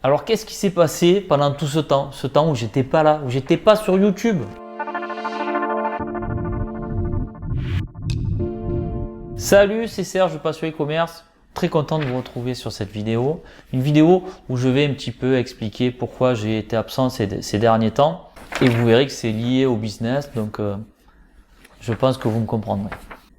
Alors qu'est-ce qui s'est passé pendant tout ce temps où j'étais pas là, où j'étais pas sur YouTube? Salut, c'est Serge, Passion e-commerce. Très content de vous retrouver sur cette vidéo. Une vidéo où je vais un petit peu expliquer pourquoi j'ai été absent ces derniers temps. Et vous verrez que c'est lié au business, donc je pense que vous me comprendrez.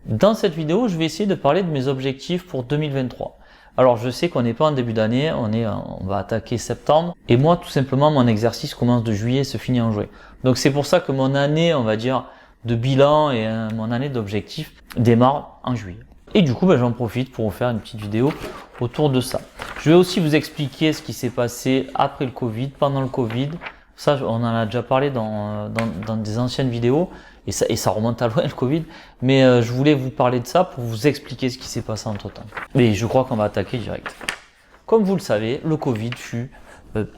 Dans cette vidéo, je vais essayer de parler de mes objectifs pour 2023. Alors je sais qu'on n'est pas en début d'année, on va attaquer septembre. Et moi, tout simplement, mon exercice commence de juillet et se finit en juillet. Donc c'est pour ça que mon année, on va dire, de bilan et mon année d'objectifs démarre en juillet. Et du coup, j'en profite pour vous faire une petite vidéo autour de ça. Je vais aussi vous expliquer ce qui s'est passé après le Covid, pendant le Covid. Ça, on en a déjà parlé dans des anciennes vidéos et ça remonte à loin le Covid. Mais je voulais vous parler de ça pour vous expliquer ce qui s'est passé entre temps. Mais je crois qu'on va attaquer direct. Comme vous le savez, le Covid fut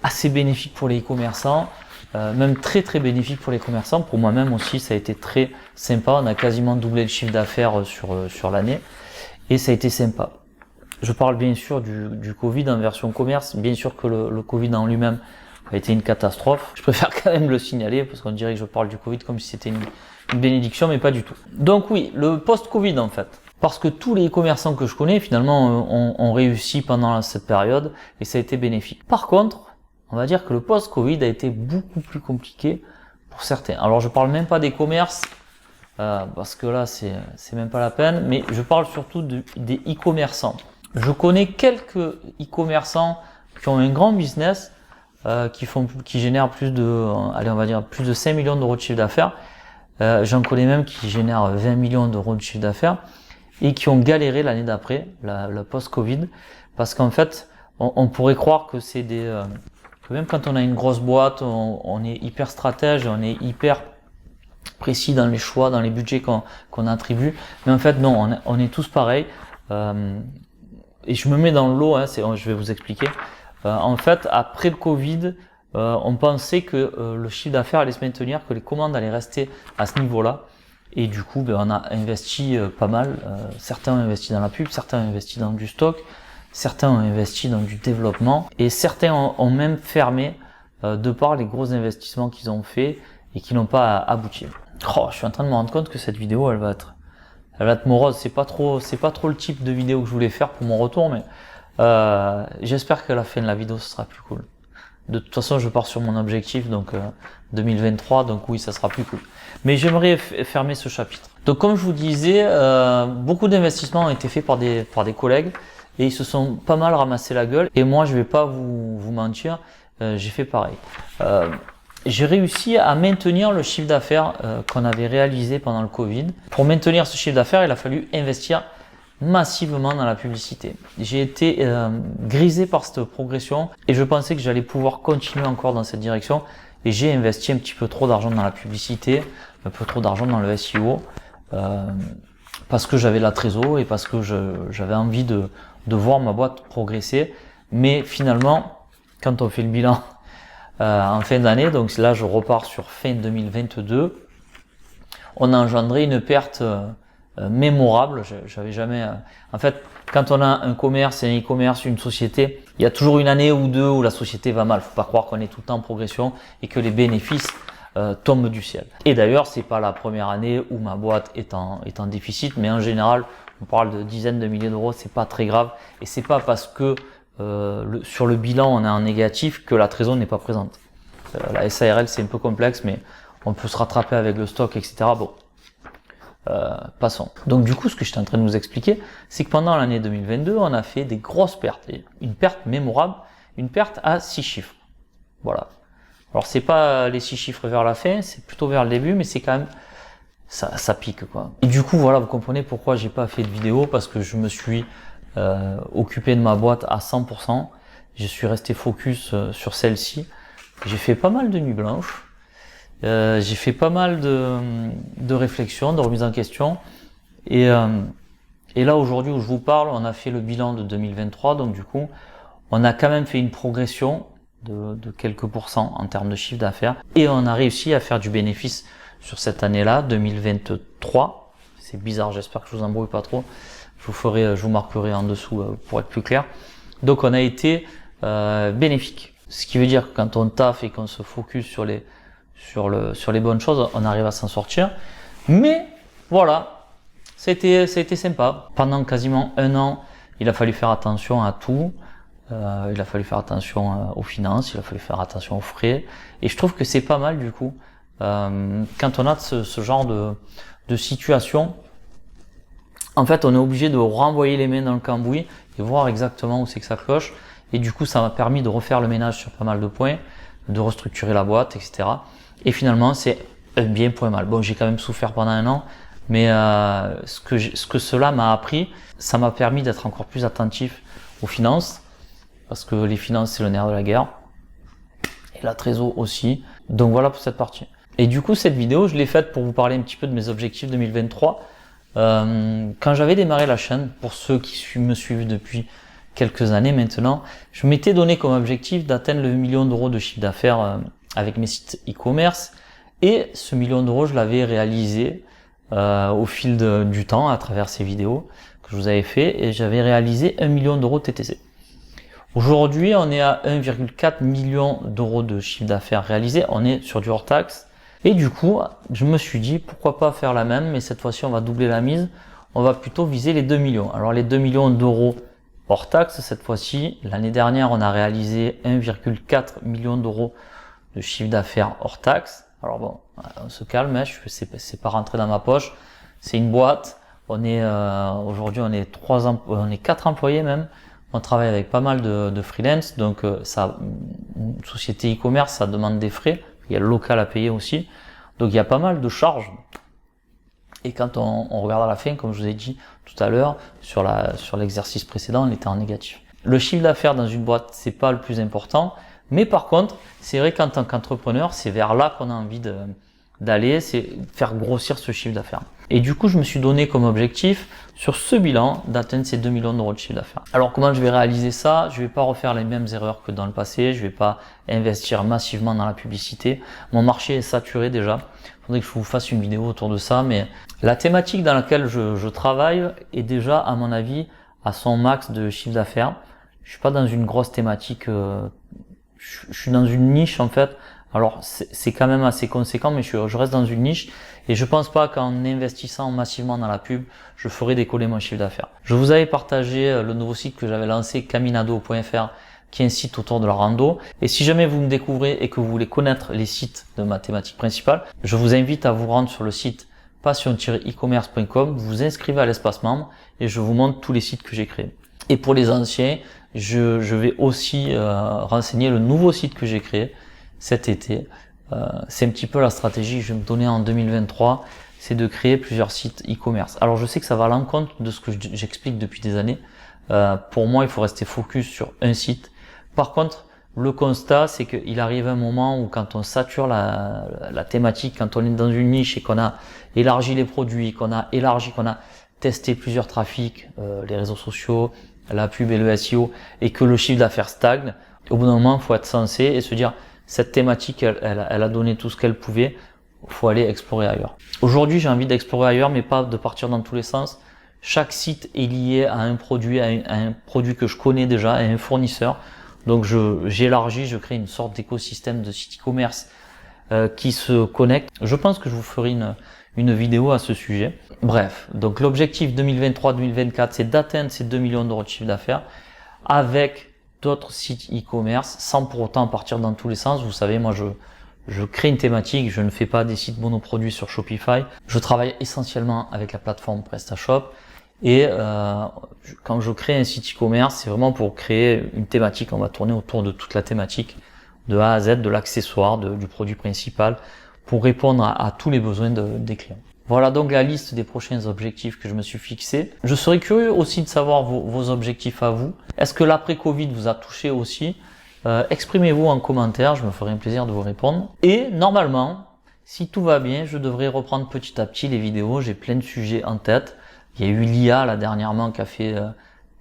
assez bénéfique pour les e-commerçants. Même très bénéfique pour les commerçants. Pour moi-même aussi, ça a été très sympa. On a quasiment doublé le chiffre d'affaires sur l'année et ça a été sympa. Je parle bien sûr du Covid en version commerce. Bien sûr que le Covid en lui-même a été une catastrophe. Je préfère quand même le signaler parce qu'on dirait que je parle du Covid comme si c'était une bénédiction, mais pas du tout. Donc oui, le post-Covid en fait. Parce que tous les e-commerçants que je connais finalement ont réussi pendant cette période et ça a été bénéfique. Par contre, on va dire que le post-Covid a été beaucoup plus compliqué pour certains. Alors je parle même pas des commerces, parce que là c'est même pas la peine, mais je parle surtout des e-commerçants. Je connais quelques e-commerçants qui ont un grand business, qui génèrent plus de 5 millions d'euros de chiffre d'affaires. J'en connais même qui génèrent 20 millions d'euros de chiffre d'affaires et qui ont galéré l'année d'après, la post-Covid, parce qu'en fait, on pourrait croire que c'est même quand on a une grosse boîte, on est hyper stratège, on est hyper précis dans les choix, dans les budgets qu'on attribue. Mais en fait, non, on est tous pareils. Et je me mets dans le lot, je vais vous expliquer. En fait, après le Covid, on pensait que le chiffre d'affaires allait se maintenir, que les commandes allaient rester à ce niveau-là. Et du coup, on a investi pas mal. Certains ont investi dans la pub, certains ont investi dans du stock. Certains ont investi dans du développement et certains ont même fermé de par les gros investissements qu'ils ont fait et qui n'ont pas abouti. Je suis en train de me rendre compte que cette vidéo elle va être morose. C'est pas trop le type de vidéo que je voulais faire pour mon retour, mais j'espère qu'à la fin de la vidéo ce sera plus cool. De toute façon, je pars sur mon objectif, donc 2023, donc oui, ça sera plus cool. Mais j'aimerais fermer ce chapitre. Donc comme je vous disais, beaucoup d'investissements ont été faits par des collègues. Et ils se sont pas mal ramassé la gueule. Et moi, je vais pas vous mentir, j'ai fait pareil. J'ai réussi à maintenir le chiffre d'affaires qu'on avait réalisé pendant le Covid. Pour maintenir ce chiffre d'affaires, il a fallu investir massivement dans la publicité. J'ai été grisé par cette progression et je pensais que j'allais pouvoir continuer encore dans cette direction. Et j'ai investi un petit peu trop d'argent dans la publicité, un peu trop d'argent dans le SEO. Parce que j'avais la trésor et parce que j'avais envie de voir ma boîte progresser. Mais finalement, quand on fait le bilan en fin d'année, donc là je repars sur fin 2022, on a engendré une perte mémorable. J'avais jamais. En fait, quand on a un commerce, un e-commerce, une société, il y a toujours une année ou deux où la société va mal. Faut pas croire qu'on est tout le temps en progression et que les bénéfices tombe du ciel. Et d'ailleurs, c'est pas la première année où ma boîte est en déficit, mais en général, on parle de dizaines de milliers d'euros, c'est pas très grave. Et c'est pas parce que sur le bilan on est en négatif que la trésor n'est pas présente. La SARL c'est un peu complexe, mais on peut se rattraper avec le stock, etc. Bon, passons. Donc du coup, ce que j'étais en train de vous expliquer, c'est que pendant l'année 2022, on a fait des grosses pertes, et une perte mémorable, une perte à 6 chiffres. Voilà. Alors c'est pas les 6 chiffres vers la fin, c'est plutôt vers le début, mais c'est quand même ça pique quoi. Et du coup voilà, vous comprenez pourquoi j'ai pas fait de vidéo, parce que je me suis occupé de ma boîte à 100%. Je suis resté focus sur celle-ci. J'ai fait pas mal de nuits blanches. J'ai fait pas mal de réflexions, de remises en question. Et là aujourd'hui où je vous parle, on a fait le bilan de 2023, donc du coup on a quand même fait une progression de quelques pourcents en termes de chiffre d'affaires et on a réussi à faire du bénéfice sur cette année-là, 2023. C'est bizarre, j'espère que je vous embrouille pas trop. Je vous marquerai en dessous pour être plus clair. Donc on a été bénéfique. Ce qui veut dire que quand on taffe et qu'on se focus sur les bonnes choses, on arrive à s'en sortir. Mais voilà, ça a été sympa. Pendant quasiment un an, il a fallu faire attention à tout. Il a fallu faire attention aux finances, il a fallu faire attention aux frais. Et je trouve que c'est pas mal du coup. Quand on a ce genre de situation, en fait, on est obligé de renvoyer les mains dans le cambouis et voir exactement où c'est que ça cloche. Et du coup, ça m'a permis de refaire le ménage sur pas mal de points, de restructurer la boîte, etc. Et finalement, c'est un bien pour un mal. Bon, j'ai quand même souffert pendant un an, mais ce que cela m'a appris, ça m'a permis d'être encore plus attentif aux finances, parce que les finances, c'est le nerf de la guerre, et la trésor aussi. Donc voilà pour cette partie. Et du coup, cette vidéo, je l'ai faite pour vous parler un petit peu de mes objectifs 2023. Quand j'avais démarré la chaîne, pour ceux qui me suivent depuis quelques années maintenant, je m'étais donné comme objectif d'atteindre le 1 million d'euros de chiffre d'affaires avec mes sites e-commerce. Et ce 1 million d'euros, je l'avais réalisé au fil du temps à travers ces vidéos que je vous avais fait, et j'avais réalisé 1 million d'euros de TTC. Aujourd'hui, on est à 1,4 million d'euros de chiffre d'affaires réalisé. On est sur du hors taxe. Et du coup, je me suis dit, pourquoi pas faire la même, mais cette fois-ci, on va doubler la mise. On va plutôt viser les 2 millions. Alors, les 2 millions d'euros hors taxe, cette fois-ci, l'année dernière, on a réalisé 1,4 million d'euros de chiffre d'affaires hors taxe. Alors bon, on se calme, hein, c'est pas rentré dans ma poche. C'est une boîte. On est aujourd'hui, on est 4 employés même. On travaille avec pas mal de freelance, donc une société e-commerce, ça demande des frais. Il y a le local à payer aussi. Donc il y a pas mal de charges. Et quand on regarde à la fin, comme je vous ai dit tout à l'heure, sur l'exercice précédent, on était en négatif. Le chiffre d'affaires dans une boîte, c'est pas le plus important. Mais par contre, c'est vrai qu'en tant qu'entrepreneur, c'est vers là qu'on a envie d'aller, c'est faire grossir ce chiffre d'affaires. Et du coup, je me suis donné comme objectif, sur ce bilan, d'atteindre ces 2 millions d'euros de chiffre d'affaires. Alors, comment je vais réaliser ça? Je vais pas refaire les mêmes erreurs que dans le passé. Je vais pas investir massivement dans la publicité. Mon marché est saturé déjà. Il faudrait que je vous fasse une vidéo autour de ça. Mais la thématique dans laquelle je travaille est déjà, à mon avis, à son max de chiffre d'affaires. Je suis pas dans une grosse thématique. Je suis dans une niche en fait. Alors c'est quand même assez conséquent, mais je reste dans une niche et je pense pas qu'en investissant massivement dans la pub, je ferai décoller mon chiffre d'affaires. Je vous avais partagé le nouveau site que j'avais lancé, caminado.fr, qui est un site autour de la rando. Et si jamais vous me découvrez et que vous voulez connaître les sites de ma thématique principale, je vous invite à vous rendre sur le site passion-e-commerce.com, vous vous inscrivez à l'espace membre et je vous montre tous les sites que j'ai créés. Et pour les anciens, je vais aussi renseigner le nouveau site que j'ai créé cet été. C'est un petit peu la stratégie que je vais me donner en 2023, c'est de créer plusieurs sites e-commerce. Alors je sais que ça va à l'encontre de ce que j'explique depuis des années. Pour moi, il faut rester focus sur un site. Par contre, le constat, c'est qu'il arrive un moment où quand on sature la thématique, quand on est dans une niche et qu'on a élargi les produits, qu'on a testé plusieurs trafics, les réseaux sociaux, la pub et le SEO, et que le chiffre d'affaires stagne, au bout d'un moment, il faut être sensé et se dire, cette thématique, elle a donné tout ce qu'elle pouvait, il faut aller explorer ailleurs. Aujourd'hui, j'ai envie d'explorer ailleurs, mais pas de partir dans tous les sens. Chaque site est lié à un produit, à un produit que je connais déjà, à un fournisseur. Donc j'élargis, je crée une sorte d'écosystème de site e-commerce qui se connecte. Je pense que je vous ferai une vidéo à ce sujet. Bref, donc l'objectif 2023-2024, c'est d'atteindre ces 2 millions d'euros de chiffre d'affaires avec d'autres sites e-commerce sans pour autant partir dans tous les sens. Vous savez, moi je crée une thématique, je ne fais pas des sites monoproduits sur Shopify. Je travaille essentiellement avec la plateforme PrestaShop et quand je crée un site e-commerce, c'est vraiment pour créer une thématique. On va tourner autour de toute la thématique de A à Z, de l'accessoire, du produit principal, pour répondre à tous les besoins des clients. Voilà donc la liste des prochains objectifs que je me suis fixé. Je serais curieux aussi de savoir vos objectifs à vous. Est-ce que l'après-Covid vous a touché aussi? Exprimez-vous en commentaire, je me ferai un plaisir de vous répondre. Et normalement, si tout va bien, je devrais reprendre petit à petit les vidéos. J'ai plein de sujets en tête. Il y a eu l'IA là dernièrement qui a fait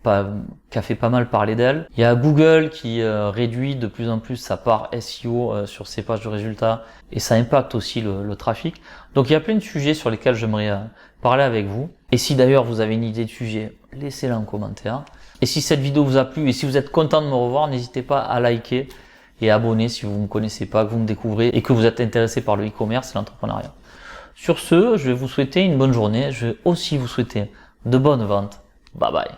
pas mal parler d'elle. Il y a Google qui réduit de plus en plus sa part SEO sur ses pages de résultats et ça impacte aussi le trafic. Donc il y a plein de sujets sur lesquels j'aimerais parler avec vous. Et si d'ailleurs vous avez une idée de sujet, laissez-la en commentaire. Et si cette vidéo vous a plu et si vous êtes content de me revoir, n'hésitez pas à liker et abonner si vous ne me connaissez pas, que vous me découvrez et que vous êtes intéressé par le e-commerce et l'entrepreneuriat. Sur ce, je vais vous souhaiter une bonne journée. Je vais aussi vous souhaiter de bonnes ventes. Bye bye.